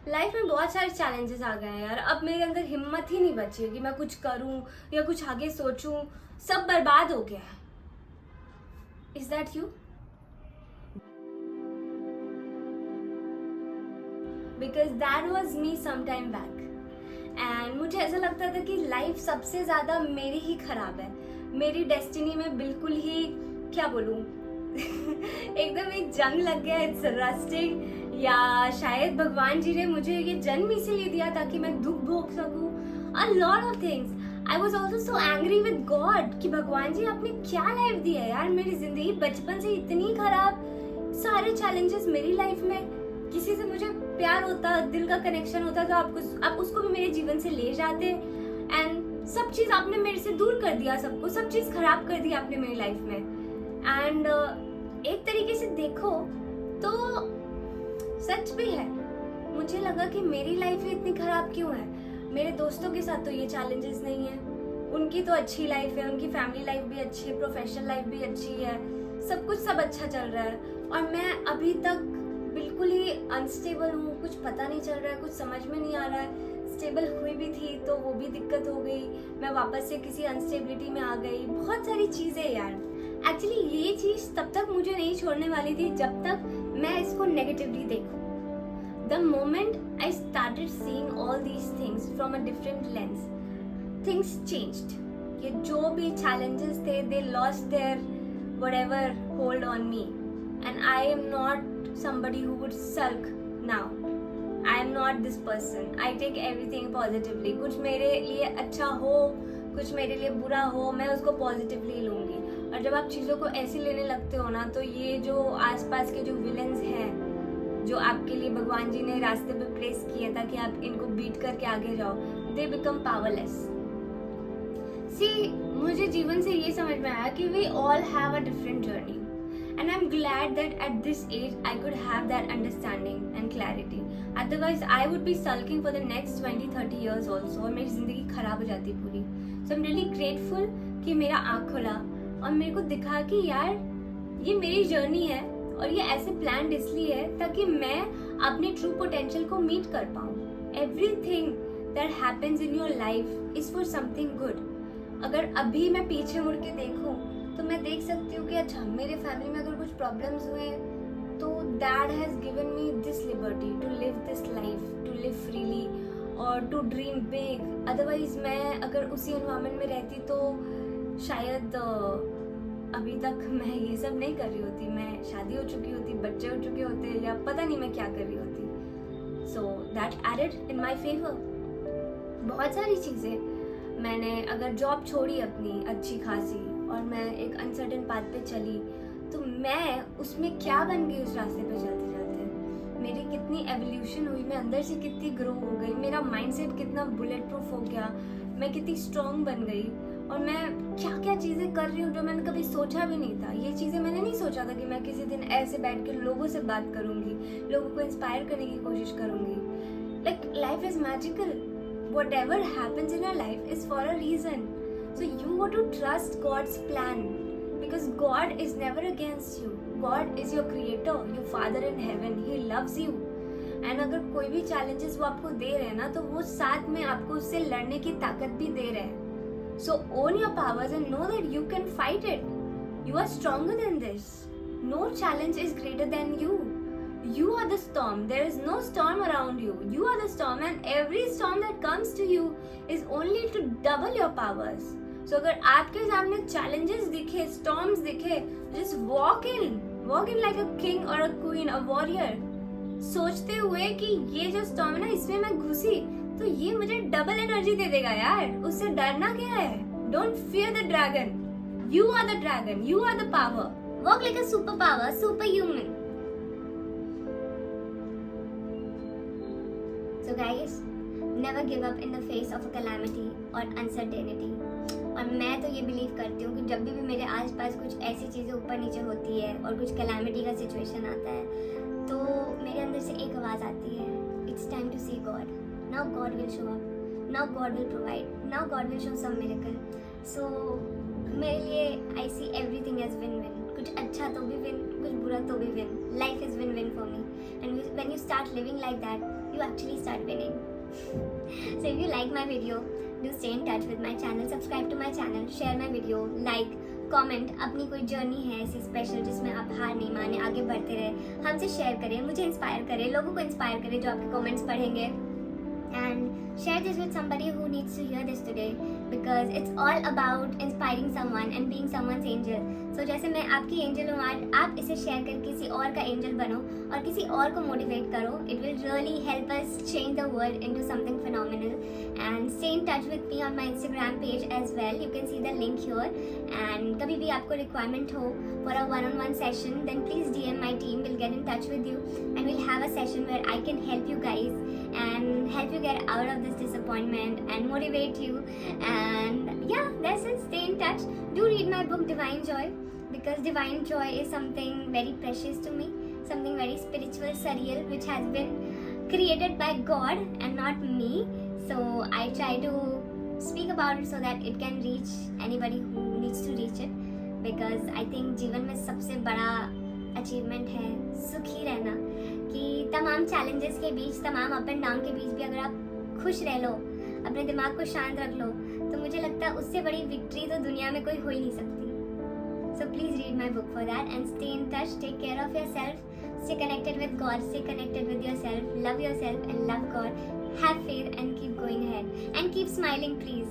Life में बहुत सारे चैलेंजेस आ गए हैं यार। अब मेरे अंदर हिम्मत ही नहीं बची है कि मैं कुछ करूं या कुछ आगे सोचूं। सब बर्बाद हो गया है। Is that you? Because that was me some time back. And मुझे ऐसा लगता था कि लाइफ सबसे ज्यादा मेरी ही खराब है। मेरी डेस्टिनी में बिल्कुल ही, क्या बोलूं, एकदम एक जंग लग गया। It's rusting. या शायद भगवान जी ने मुझे ये जन्म इसीलिए दिया ताकि मैं दुख भोग सकूं। A lot of things. I was also so angry with God कि भगवान जी आपने क्या लाइफ दी है यार। मेरी जिंदगी बचपन से इतनी खराब, सारे चैलेंजेस मेरी लाइफ में। किसी से मुझे प्यार होता, दिल का कनेक्शन होता तो आप उसको भी मेरे जीवन से ले जाते। एंड सब चीज आपने मेरे से दूर कर दिया, सबको सब चीज खराब कर दिया आपने मेरी लाइफ में। एंड एक तरीके से देखो तो सच भी है। मुझे लगा कि मेरी लाइफ ही इतनी खराब क्यों है। मेरे दोस्तों के साथ तो ये चैलेंजेस नहीं है, उनकी तो अच्छी लाइफ है, उनकी फैमिली लाइफ भी अच्छी है, प्रोफेशनल लाइफ भी अच्छी है, सब अच्छा चल रहा है। और मैं अभी तक बिल्कुल ही अनस्टेबल हूँ। कुछ पता नहीं चल रहा है, कुछ समझ में नहीं आ रहा है। स्टेबल हुई भी थी तो वो भी दिक्कत हो गई, मैं वापस से किसी अनस्टेबिलिटी में आ गई। बहुत सारी चीजें यार। एक्चुअली ये चीज तब तक मुझे नहीं छोड़ने वाली थी जब तक मैं इसको नेगेटिवली देखूं। The moment I started seeing all these things from a different lens, things changed. ये जो भी चैलेंजेस थे, they lost their whatever hold on me. And I am not somebody who would sulk now. I am not this person. I take everything positively. कुछ मेरे लिए अच्छा हो, कुछ मेरे लिए बुरा हो, मैं उसको पॉजिटिवली लूंगी। और जब आप चीज़ों को ऐसे लेने लगते हो ना, तो ये जो आसपास के जो विलेंस हैं, जो आपके लिए भगवान जी ने रास्ते पे प्लेस किया ताकि आप इनको बीट करके आगे जाओ, दे बिकम पावरलेस। सी, मुझे जीवन से ये समझ में आया कि we all have a different journey. And I'm glad that at this age I could have that understanding and clarity. Otherwise I would be sulking for the next 20-30 years also और मेरी जिंदगी खराब हो जाती पूरी। So I'm really grateful कि मेरा आँख खुला और मेरे को दिखा कि यार ये मेरी जर्नी है और ये ऐसे प्लान इसलिए है ताकि मैं अपने ट्रू पोटेंशियल को मीट कर पाऊँ। Everything that happens in your life is for something good. अगर अभी मैं पीछे मुड़ के देखूँ तो मैं देख सकती हूँ कि अच्छा मेरे फैमिली में अगर कुछ प्रॉब्लम्स हुए तो dad has given me this liberty to live this life, to live freely और टू ड्रीम बिग। अदरवाइज मैं अगर उसी एनवायरनमेंट में रहती तो शायद अभी तक मैं ये सब नहीं कर रही होती। मैं शादी हो चुकी होती, बच्चे हो चुके होते, या पता नहीं मैं क्या कर रही होती। So that added in my favour. बहुत सारी चीज़ें, मैंने अगर जॉब छोड़ी अपनी अच्छी खासी और मैं एक अनसर्टेन पाथ पे चली तो मैं उसमें क्या बन गई उस रास्ते पे चलते चलते। मेरी कितनी एवोल्यूशन हुई, मैं अंदर से कितनी ग्रो हो गई, मेरा माइंडसेट कितना बुलेट प्रूफ हो गया, मैं कितनी स्ट्रॉन्ग बन गई। और मैं क्या क्या चीज़ें कर रही हूँ जो मैंने कभी सोचा भी नहीं था। ये चीज़ें मैंने नहीं सोचा था कि मैं किसी दिन ऐसे बैठ के लोगों से बात करूँगी, लोगों को इंस्पायर करने की कोशिश करूँगी। Like life is magical. Whatever happens in your life is for a reason. So you got to trust God's plan because God is never against you. God is your creator, your father in heaven. He loves you. And अगर कोई भी challenges वो आपको दे रहे हैं ना, तो वो साथ में आपको उससे लड़ने की ताकत भी दे रहे हैं। So own your powers and know that you can fight it. You are stronger than this. No challenge is greater than you. You are the storm. There is no storm around you. You are the storm, and every storm that comes to you is only to double your powers. So अगर आपके सामने challenges दिखे, storms दिखे, just walk in like a king or a queen, a warrior. सोचते हुए कि ये जो storm है ना, इसमें मैं घुसी तो ये मुझे double energy दे देगा यार। उससे डरना क्या है? Don't fear the dragon. You are the dragon. You are the power. Walk like a superpower, superhuman. So guys, never give up in the face of a calamity or uncertainty. और मैं तो ये बिलीव करती हूँ कि जब भी मेरे आसपास कुछ ऐसी चीज़ें ऊपर नीचे होती है और कुछ कैलामिटी का सिचुएशन आता है तो मेरे अंदर से एक आवाज़ आती है, it's time to see God. Now God will show up, now God will provide, now God will show some miracle. So मेरे लिए I see everything as win win. कुछ अच्छा तो भी विन, कुछ बुरा तो भी win. Life is win win for me. And when you start living like that, you actually start winning. So if you like my video, do stay in touch with my channel, subscribe to my channel, share my video, like, comment. अपनी कोई journey है ऐसी special जिसमें आप हार नहीं माने, आगे बढ़ते रहे, हमसे शेयर करें, मुझे इंस्पायर करें, लोगों को इंस्पायर करें जो आपके कमेंट्स पढ़ेंगे. And share this with somebody who needs to hear this today, because it's all about inspiring someone and being someone's angel. So जैसे मैं आपकी एंजल हूँ आज, आप इसे शेयर कर किसी और का एंजल बनो और किसी और को मोटिवेट करो. It will really help us change the world into something phenomenal. And stay in touch with me on my Instagram page as well. You can see the link here. And कभी भी आपको requirement हो for a one-on-one session, then please DM my team. We'll get in touch with you and we'll have a session where I can help you guys and help you get out of this disappointment and motivate you. And yeah, that's it. Stay in touch. Do read my book Divine Joy, because Divine Joy is something very precious to me, something very spiritual, surreal, which has been created by God and not me. So I try to speak about it so that it can reach anybody who needs to reach it, because I think जीवन में सबसे बड़ा achievement है सुखी रहना. कि तमाम challenges के बीच, तमाम अप एंड डाउन के बीच भी अगर आप खुश रह लो, अपने दिमाग को शांत रख लो, तो मुझे लगता है उससे बड़ी विक्ट्री तो दुनिया में कोई हो ही नहीं सकती. So please read my book for that and stay in touch. Take care of yourself. Stay connected with God. Stay connected with yourself. Love yourself and love God. Have faith and keep going ahead. And keep smiling, please.